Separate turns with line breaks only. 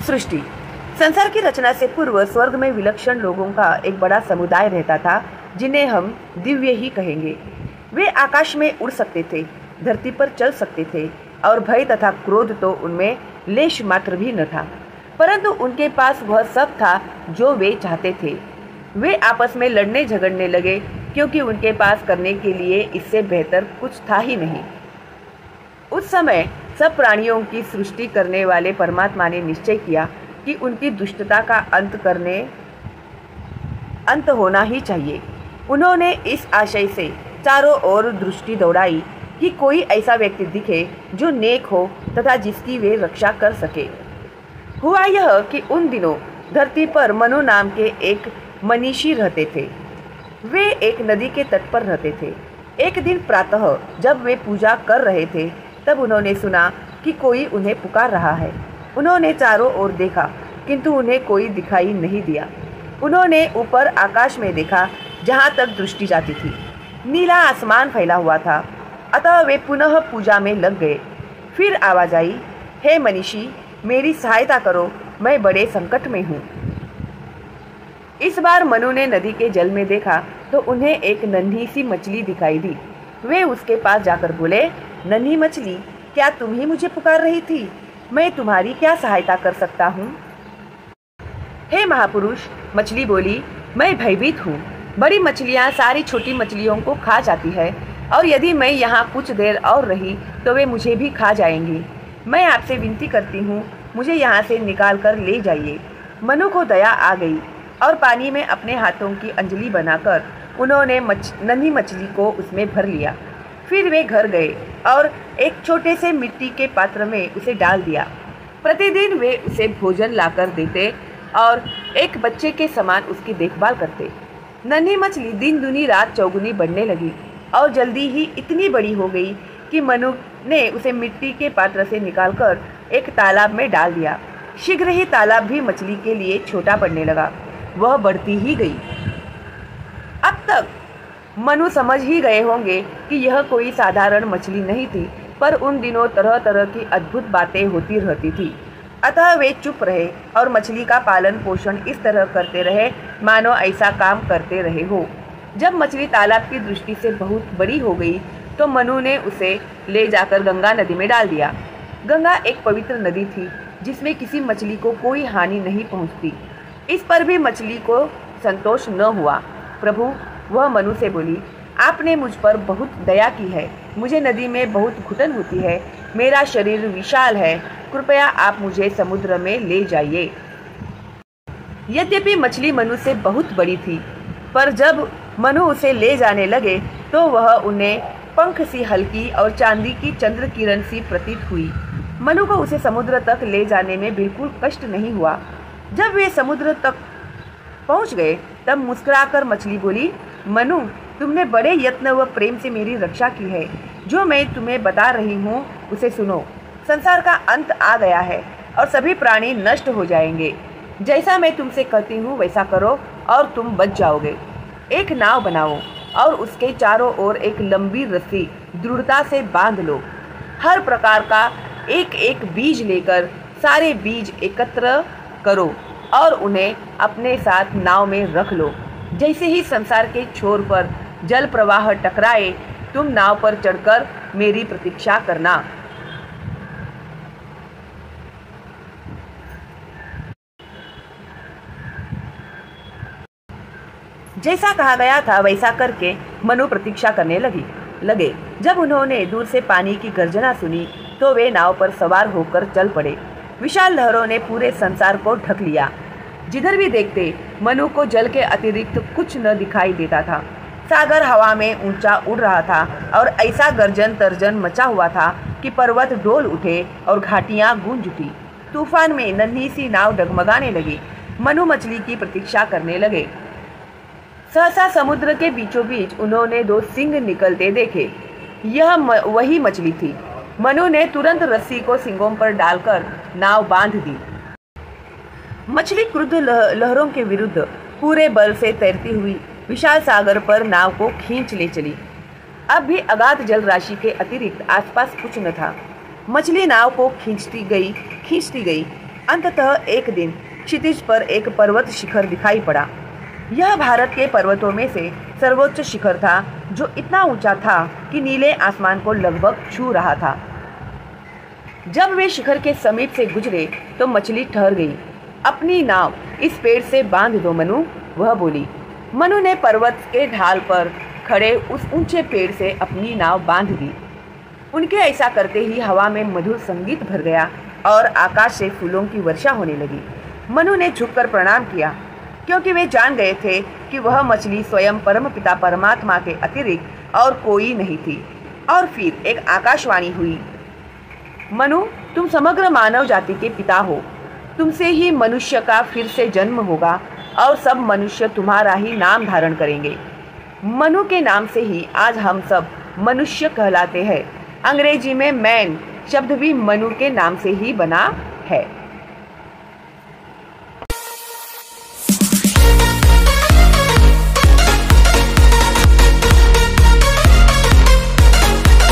सृष्टि। संसार की रचना से पूर्व स्वर्ग में विलक्षण लोगों का एक बड़ा समुदाय रहता था, जिन्हें हम दिव्य ही कहेंगे। वे आकाश में उड़ सकते थे, धरती पर चल सकते थे और भय तथा क्रोध तो उनमें लेश मात्र भी न था, परंतु उनके पास वह सब था जो वे चाहते थे। वे आपस में लड़ने झगड़ने लगे, क्योंकि उनके पास करने के लिए इससे बेहतर कुछ था ही नहीं। उस समय सब प्राणियों की सृष्टि करने वाले परमात्मा ने निश्चय किया कि उनकी दुष्टता का अंत होना ही चाहिए। उन्होंने इस आशय से चारों ओर दृष्टि दौड़ाई कि कोई ऐसा व्यक्ति दिखे जो नेक हो तथा जिसकी वे रक्षा कर सके। हुआ यह कि उन दिनों धरती पर मनु नाम के एक मनीषी रहते थे। वे एक नदी के तट पर रहते थे। एक दिन प्रातः जब वे पूजा कर रहे थे, तब उन्होंने सुना कि कोई उन्हें पुकार रहा है। उन्होंने चारों ओर देखा, किंतु उन्हें कोई दिखाई नहीं दिया। उन्होंने ऊपर आकाश में देखा, जहाँ तक दृष्टि जाती थी। नीला आसमान फैला हुआ था, अतः वे पुनः पूजा में लग गए। फिर आवाज आई, हे मनीषी, मेरी सहायता करो, मैं बड़े संकट में हूँ। इस बार मनु ने नदी के जल में देखा तो उन्हें एक नन्ही सी मछली दिखाई दी। वे उसके पास जाकर बोले, नन्ही मछली, क्या तुम ही मुझे पुकार रही थी? मैं तुम्हारी क्या सहायता कर सकता हूँ? हे महापुरुष, मछली बोली, मैं भयभीत हूँ। बड़ी मछलियाँ सारी छोटी मछलियों को खा जाती है, और यदि मैं यहाँ कुछ देर और रही तो वे मुझे भी खा जाएंगी। मैं आपसे विनती करती हूँ, मुझे यहाँ से निकाल कर ले जाइए। मनु को दया आ गई और पानी में अपने हाथों की अंजलि बनाकर उन्होंने नन्ही मछली को उसमें भर लिया। फिर वे घर गए और एक छोटे से मिट्टी के पात्र में उसे डाल दिया। प्रतिदिन वे उसे भोजन लाकर देते और एक बच्चे के समान उसकी देखभाल करते। नन्ही मछली दिन दुनी रात चौगुनी बढ़ने लगी और जल्दी ही इतनी बड़ी हो गई कि मनु ने उसे मिट्टी के पात्र से निकालकर एक तालाब में डाल दिया। शीघ्र ही तालाब भी मछली के लिए छोटा पड़ने लगा। वह बढ़ती ही गई। अब तक मनु समझ ही गए होंगे कि यह कोई साधारण मछली नहीं थी, पर उन दिनों तरह तरह की अद्भुत बातें होती रहती थी। अतः वे चुप रहे और मछली का पालन पोषण इस तरह करते रहे मानो ऐसा काम करते रहे हो। जब मछली तालाब की दृष्टि से बहुत बड़ी हो गई तो मनु ने उसे ले जाकर गंगा नदी में डाल दिया। गंगा एक पवित्र नदी थी, जिसमें किसी मछली को कोई हानि नहीं पहुंचती। इस पर भी मछली को संतोष न हुआ। प्रभु, वह मनु से बोली, आपने मुझ पर बहुत दया की है। मुझे नदी में बहुत घुटन होती है। मेरा शरीर विशाल है, कृपया आप मुझे समुद्र में ले जाइए। यद्यपि मछली मनु से बहुत बड़ी थी, पर जब मनु उसे ले जाने लगे तो वह उन्हें पंख सी हल्की और चांदी की चंद्र किरण सी प्रतीत हुई। मनु को उसे समुद्र तक ले जाने में बिल्कुल कष्ट नहीं हुआ। जब वे समुद्र तक पहुंच गए तब मुस्कुराकर मछली बोली, मनु, तुमने बड़े यत्न व प्रेम से मेरी रक्षा की है। जो मैं तुम्हें बता रही हूँ उसे सुनो। संसार का अंत आ गया है और सभी प्राणी नष्ट हो जाएंगे। जैसा मैं तुमसे कहती हूँ वैसा करो और तुम बच जाओगे। एक नाव बनाओ और उसके चारों ओर एक लंबी रस्सी दृढ़ता से बांध लो। हर प्रकार का एक एक बीज लेकर सारे बीज एकत्र करो और उन्हें अपने साथ नाव में रख लो। जैसे ही संसार के छोर पर जल प्रवाह टकराए, तुम नाव पर चढ़कर मेरी प्रतीक्षा करना। जैसा कहा गया था वैसा करके मनु प्रतीक्षा करने लगे। जब उन्होंने दूर से पानी की गर्जना सुनी तो वे नाव पर सवार होकर चल पड़े। विशाल लहरों ने पूरे संसार को ढक लिया। जिधर भी देखते मनु को जल के अतिरिक्त कुछ न दिखाई देता था। सागर हवा में ऊंचा उड़ रहा था और ऐसा गर्जन तर्जन मचा हुआ था कि पर्वत डोल उठे और घाटियां गूंज उठी। तूफान में नन्ही सी नाव डगमगाने लगी। मनु मछली की प्रतीक्षा करने लगे। सहसा समुद्र के बीचों बीच उन्होंने दो सिंह निकलते देखे। यह वही मछली थी। मनु ने तुरंत रस्सी को सिंगों पर डालकर नाव बांध दी। मछली क्रुद्ध लहरों के विरुद्ध पूरे बल से तैरती हुई विशाल सागर पर नाव को खींच ले चली। अब भी अगाध जल राशि के अतिरिक्त आसपास कुछ न था। मछली नाव को खींचती गई। अंततः एक दिन क्षितिज पर एक पर्वत शिखर दिखाई पड़ा। यह भारत के पर्वतों में से सर्वोच्च शिखर था, जो इतना ऊंचा था कि नीले आसमान को लगभग छू रहा था। जब वे शिखर के समीप से गुजरे तो मछली ठहर गई। अपनी नाव इस पेड़ से बांध दो मनु, वह बोली। मनु ने पर्वत के ढाल पर खड़े उस ऊंचे पेड़ से अपनी नाव बांध दी। उनके ऐसा करते ही हवा में मधुर संगीत भर गया और आकाश से फूलों की वर्षा होने लगी। मनु ने झुककर प्रणाम किया, क्योंकि वे जान गए थे कि वह मछली स्वयं परमपिता परमात्मा के अतिरिक्त और कोई नहीं थी। और फिर एक आकाशवाणी हुई, मनु, तुम समग्र मानव जाति के पिता हो। तुमसे ही मनुष्य का फिर से जन्म होगा और सब मनुष्य तुम्हारा ही नाम धारण करेंगे। मनु के नाम से ही आज हम सब मनुष्य कहलाते हैं। अंग्रेजी में मैन शब्द भी मनु के नाम से ही बना है।